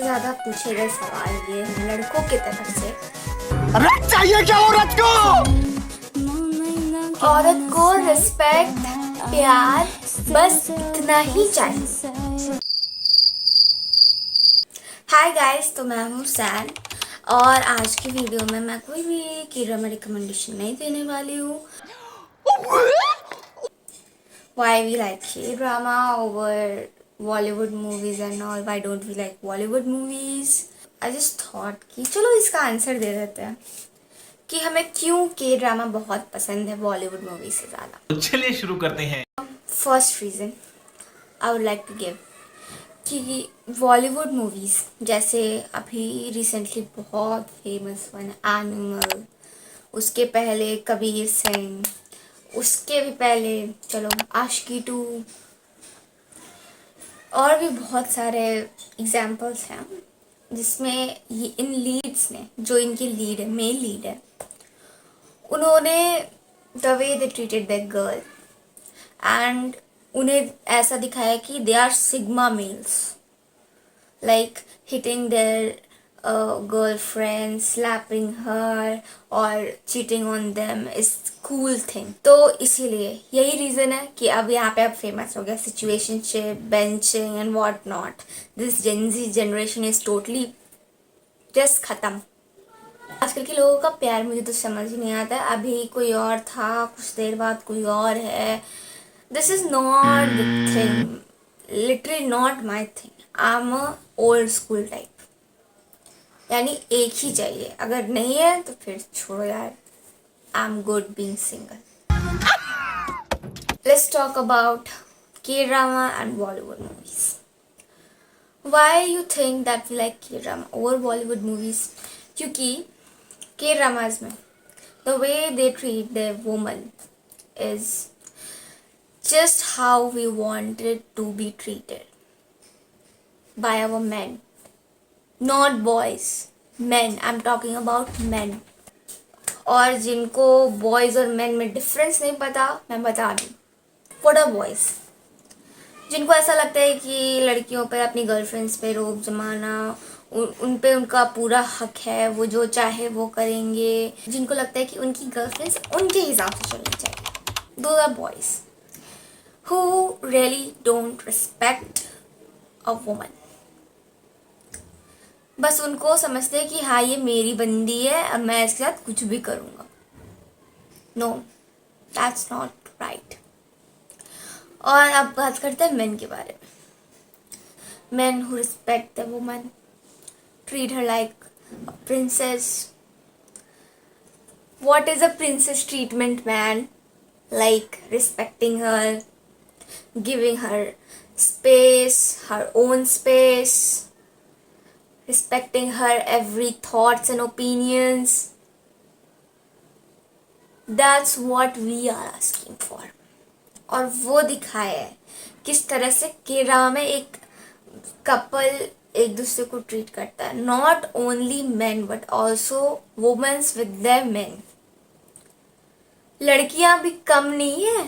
सबसे ज्यादा पूछे गए सवाल ये है लड़कों की तरफ से, अरे चाहिए क्या औरत को? औरत को रिस्पेक्ट, प्यार, बस इतना ही चाहिए। हाय गाइस, तो मैं हूँ सैन और आज की वीडियो में मैं कोई भी ड्रामा रिकमेंडेशन नहीं देने वाली हूँ। Why we like K-drama over Bollywood movies and all? Why don't we like Bollywood movies? I just thought कि चलो इसका आंसर दे देते हैं कि हमें क्यों K-drama बहुत पसंद है बॉलीवुड मूवी से ज़्यादा। चलिए शुरू करते हैं। First reason I would like to give कि बॉलीवुड मूवीज़ जैसे अभी रिसेंटली बहुत फेमस वन एनिमल, उसके पहले कबीर सिंह, उसके भी पहले चलो आशिकी 2 और भी बहुत सारे एग्जाम्पल्स हैं जिसमें ये इन लीड्स ने, जो इनकी लीड है, मेन लीड है, उन्होंने the way they treated the girl and उन्हें ऐसा दिखाया कि they are sigma males, like hitting their girlfriend, slapping her और cheating on them is cool thing। तो इसीलिए यही रीज़न है कि अब यहाँ पे अब फेमस हो गया situationship, benching and what not. This Gen Z generation is totally just खत्म। आजकल के लोगों का प्यार मुझे तो समझ ही नहीं आता। अभी कोई और था, कुछ देर बाद कोई और है। This is not the thing, literally not my thing. I am a old school type, यानी एक ही चाहिए, अगर नहीं है तो फिर छोड़ो यार। I am good being single. Let's talk about K-drama and Bollywood movies. Why you think that we like K-drama over Bollywood movies? क्योंकि K-dramas में the way they treat their woman is just how we wanted to be treated by our men. Not boys, men. I'm talking about men. और जिनको boys और men में difference नहीं पता, मैं बता दूँ। What are boys? जिनको ऐसा लगता है कि लड़कियों पर, अपनी गर्लफ्रेंड्स पे रोब जमाना, उन पे उनका पूरा हक है, वो जो चाहे वो करेंगे, जिनको लगता है कि उनकी गर्लफ्रेंड्स उनके हिसाब से चलनी चाहिए। Those are boys who really don't respect a woman. बस उनको समझते हैं कि हाँ ये मेरी बंदी है और मैं इसके साथ कुछ भी करूँगा। No, that's not right. और अब बात करते हैं मेन के बारे में। Men who respect the woman, treat her like a princess. What is a princess treatment man? Like respecting her, giving her space, her own space, respecting her every thoughts and opinions. That's what we are asking for. और वो दिखाया है किस तरह से K-drama में एक couple एक दूसरे को ट्रीट करता है। Not only men but also women with their men. लड़कियां भी कम नहीं है।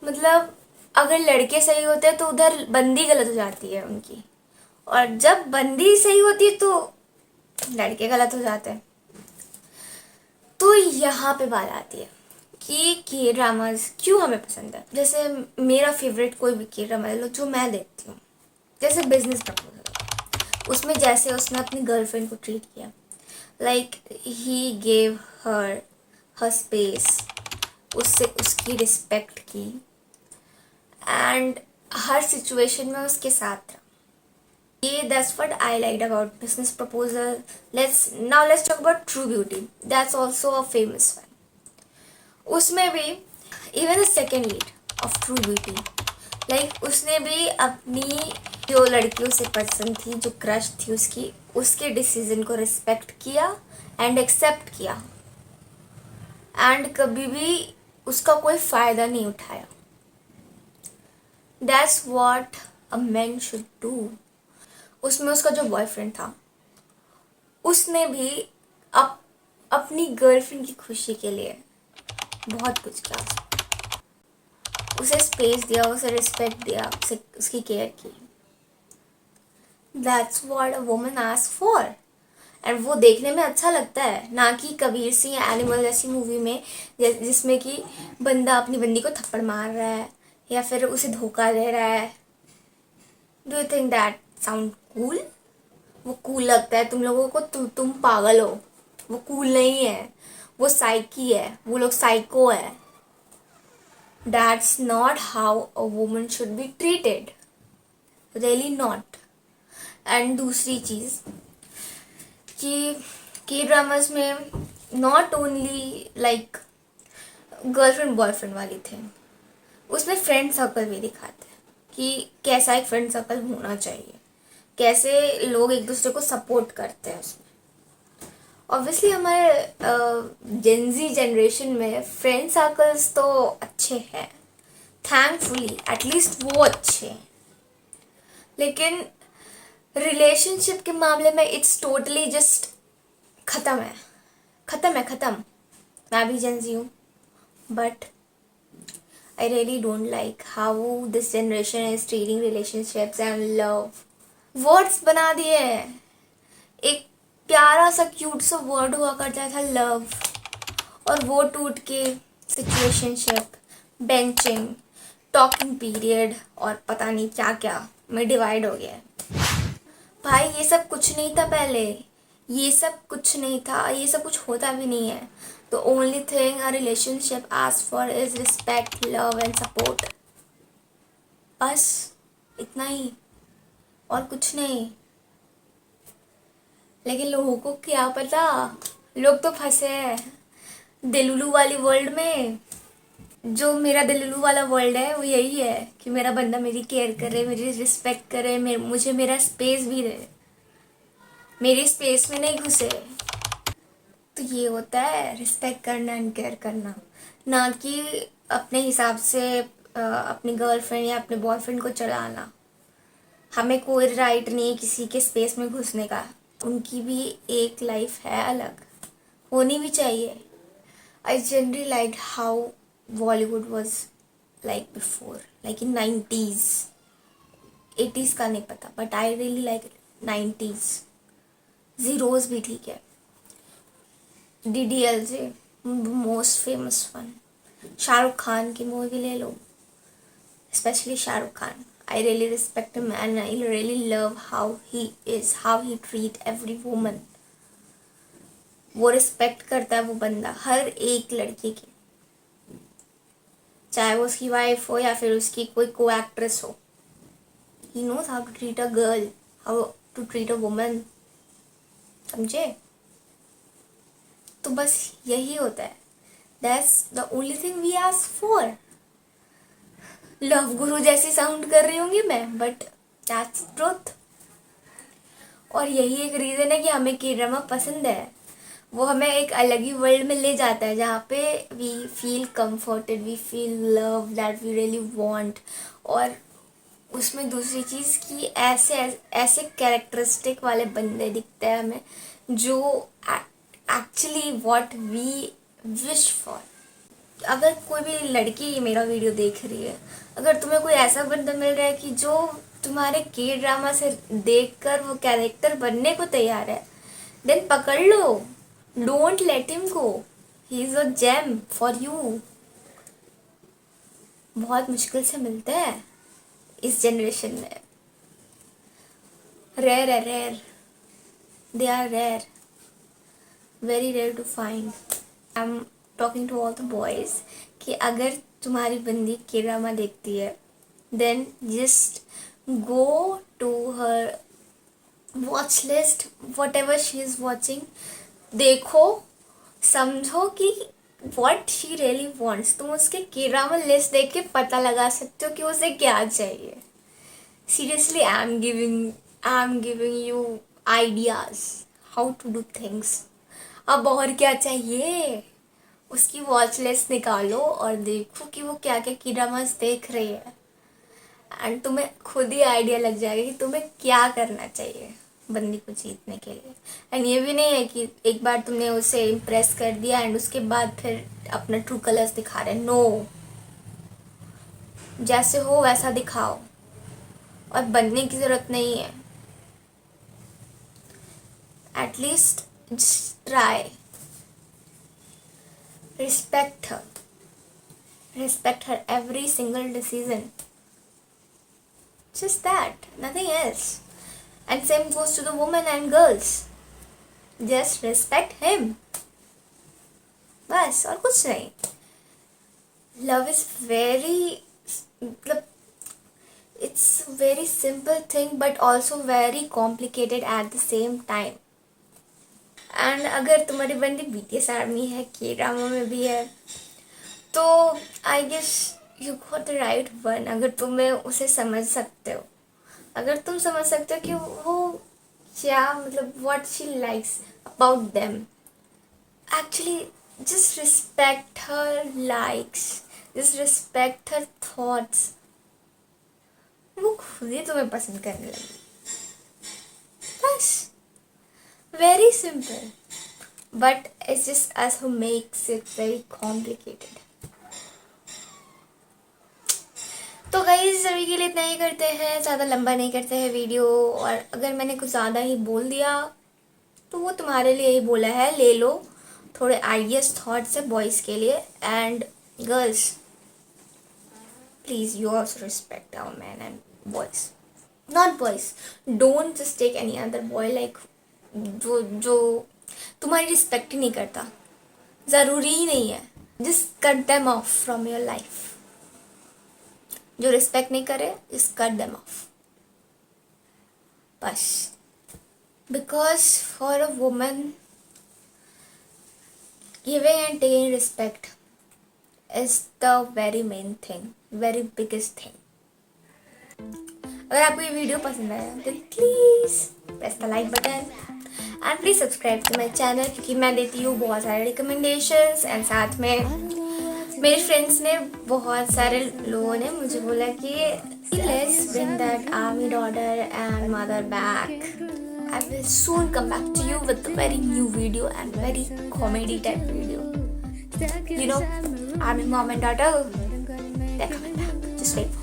मतलब अगर लड़के सही होते हैं तो उधर बंदी गलत हो जाती है उनकी, और जब बंदी सही होती है तो लड़के गलत हो जाते हैं। तो यहाँ पे बात आती है कि K-dramas क्यों हमें पसंद है। जैसे मेरा फेवरेट कोई भी K-drama ले लो जो मैं देखती हूँ, जैसे बिजनेस प्रपोजल, उसमें जैसे उसने अपनी गर्लफ्रेंड को ट्रीट किया, like he gave her her space, उससे उसकी रिस्पेक्ट की एंड हर सिचुएशन में उसके साथ रहा। That's what I liked about Business Proposal. Let's talk about True Beauty. That's also a famous one. उसमें भी even the second lead of True Beauty, like उसने भी अपनी जो लड़कियों से पसंद थी, जो क्रश थी उसकी, उसके डिसीजन को रिस्पेक्ट किया एंड एक्सेप्ट किया एंड कभी भी उसका कोई फायदा नहीं उठाया। That's what a man should do. उसमें उसका जो बॉयफ्रेंड था उसने भी अपनी गर्लफ्रेंड की खुशी के लिए बहुत कुछ किया, उसे स्पेस दिया, उसे रिस्पेक्ट दिया, उसे उसकी केयर की। That's what a woman ask for. And वो देखने में अच्छा लगता है, ना कि कबीर सिंह या एनिमल जैसी मूवी में जिसमें कि बंदा अपनी बंदी को थप्पड़ मार रहा है या फिर उसे धोखा दे रहा है। Do you think that sound cool? वो कूल लगता है तुम लोगों को? तुम पागल हो। वो कूल नहीं है, वो साइकी है, वो लोग साइको है। That's not how a woman should be treated, really not. And दूसरी चीज़ कि के ड्रामास में not only like girlfriend boyfriend वाली थे, उसमें फ्रेंड सर्कल भी दिखाते हैं कि कैसा एक फ्रेंड सर्कल होना चाहिए, कैसे लोग एक दूसरे को सपोर्ट करते हैं उसमें। ऑब्वियसली हमारे जेनजी जनरेशन में फ्रेंड सर्कल्स तो अच्छे हैं, थैंकफुली एटलीस्ट वो अच्छे हैं, लेकिन रिलेशनशिप के मामले में इट्स टोटली जस्ट खत्म है, खत्म है, खत्म। मैं भी जेनजी हूँ, but I really don't like how this generation is treating relationships and love. Words बना दिए हैं। एक प्यारा सा क्यूट सा वर्ड हुआ करता था लव, और वो टूट के सिचुएशनशिप, बेंचिंग, टॉकिंग पीरियड और पता नहीं क्या क्या में डिवाइड हो गया है। भाई ये सब कुछ नहीं था पहले, ये सब कुछ नहीं था, ये सब कुछ होता भी नहीं है। The only thing a relationship asks for is respect, love and support. बस इतना ही, और कुछ नहीं। लेकिन लोगों को क्या पता, लोग तो फंसे हैं दिलुलू वाली वर्ल्ड में। जो मेरा दिलुलू वाला वर्ल्ड है वो यही है कि मेरा बंदा मेरी केयर करे, मेरी रिस्पेक्ट करे, मुझे मेरा स्पेस भी दे, मेरी स्पेस में नहीं घुसे। तो ये होता है रिस्पेक्ट करना एंड केयर करना, ना कि अपने हिसाब से अपनी गर्लफ्रेंड या अपने बॉयफ्रेंड को चलाना। हमें कोई राइट नहीं है किसी के स्पेस में घुसने का, उनकी भी एक लाइफ है अलग, होनी भी चाहिए। I generally like how Bollywood was like before, like in 90s, 80s का नहीं पता, but I really like 90s। Zeros भी ठीक है, DDLJ most famous one, Shahrukh Khan की मूवी ले लो, specially Shahrukh Khan. I really respect him and I really love how he is, how he treat every woman. वो रिस्पेक्ट करता है वो बंदा हर एक लड़की की, चाहे वो उसकी वाइफ हो या फिर उसकी कोई को एक्ट्रेस हो। He knows how to treat a girl, how to treat a woman, समझे? तो बस यही होता है, that's the only thing we ask for. Love guru जैसी साउंड कर रही होंगी मैं, बट दैट्स ट्रुथ। और यही एक रीज़न है कि हमें के ड्रामा पसंद है। वो हमें एक अलग ही वर्ल्ड में ले जाता है जहाँ पे we feel comforted, we feel love that we really want. और उसमें दूसरी चीज़ कि ऐसे ऐसे कैरेक्टरिस्टिक वाले बंदे दिखते हैं हमें जो actually what we wish for. अगर कोई भी लड़की मेरा वीडियो देख रही है, अगर तुम्हें कोई ऐसा बंदा मिल रहा है कि जो तुम्हारे के ड्रामा से देखकर वो कैरेक्टर बनने को तैयार है, देन पकड़ लो, don't let him go, he is a gem for you. बहुत मुश्किल से मिलते हैं इस जनरेशन में, रेयर है, rare, they are rare, very rare to find. I am talking to all the boys कि अगर तुम्हारी बंदी के ड्रामा देखती है, then just go to her watch list, whatever she is watching, देखो, समझो कि वट शी रियली वॉन्ट्स। तुम उसके के ड्रामा लिस्ट देख के पता लगा सकते हो कि उसे क्या चाहिए। Seriously I am giving you ideas how to do things. अब और क्या चाहिए, उसकी वॉच लिस्ट निकालो और देखो कि वो क्या क्या की ड्रामास देख रही है, एंड तुम्हें खुद ही आइडिया लग जाएगा कि तुम्हें क्या करना चाहिए बंदी को जीतने के लिए। एंड ये भी नहीं है कि एक बार तुमने उसे इम्प्रेस कर दिया एंड उसके बाद फिर अपना ट्रू कलर्स दिखा रहे, नो, जैसे हो वैसा दिखाओ, और बनने की ज़रूरत नहीं है। at least just try. Respect her. Respect her every single decision. Just that, nothing else. And same goes to the women and girls. Just respect him. बस और कुछ नहीं. Love is very, it's a very simple thing but also very complicated at the same time. And अगर तुम्हारी बंदी BTS army है, के drama में भी है, तो I guess you got the right one. अगर तुम्हें उसे समझ सकते हो, अगर तुम समझ सकते हो कि वो क्या मतलब what she likes about them, actually just respect her likes, just respect her thoughts. वो खुद ही तुम्हें पसंद करने लगी. बस, very simple. But it's just us who makes it very complicated. तो गाइस अभी के लिए इतना ही करते हैं, ज़्यादा लंबा नहीं करते हैं वीडियो. और अगर मैंने कुछ ज़्यादा ही बोल दिया तो वो तुम्हारे लिए ही बोला है, ले लो थोड़े आइडियाज थॉट्स है बॉयज़ के लिए. And girls please you also respect our man and boys, not boys. Don't just take any other boy like जो तुम्हारी रिस्पेक्ट ही नहीं करता. ज़रूरी ही नहीं है. Just cut them of from your life. जो रिस्पेक्ट नहीं करे just cut them off. बस. Because for a woman, giving and taking respect is the very main thing, very biggest thing. अगर आपको ये वीडियो पसंद आया तो please press the like button and please subscribe to my channel, क्योंकि मैं देती हूँ बहुत सारे रिकमेंडेशंस. एंड साथ में मेरे फ्रेंड्स ने, बहुत सारे लोगों ने मुझे बोला कि let's bring that army daughter and mother back. I will soon come back to you with a very new video and very comedy type video. You know, army mom and daughter, they're coming back. Just wait for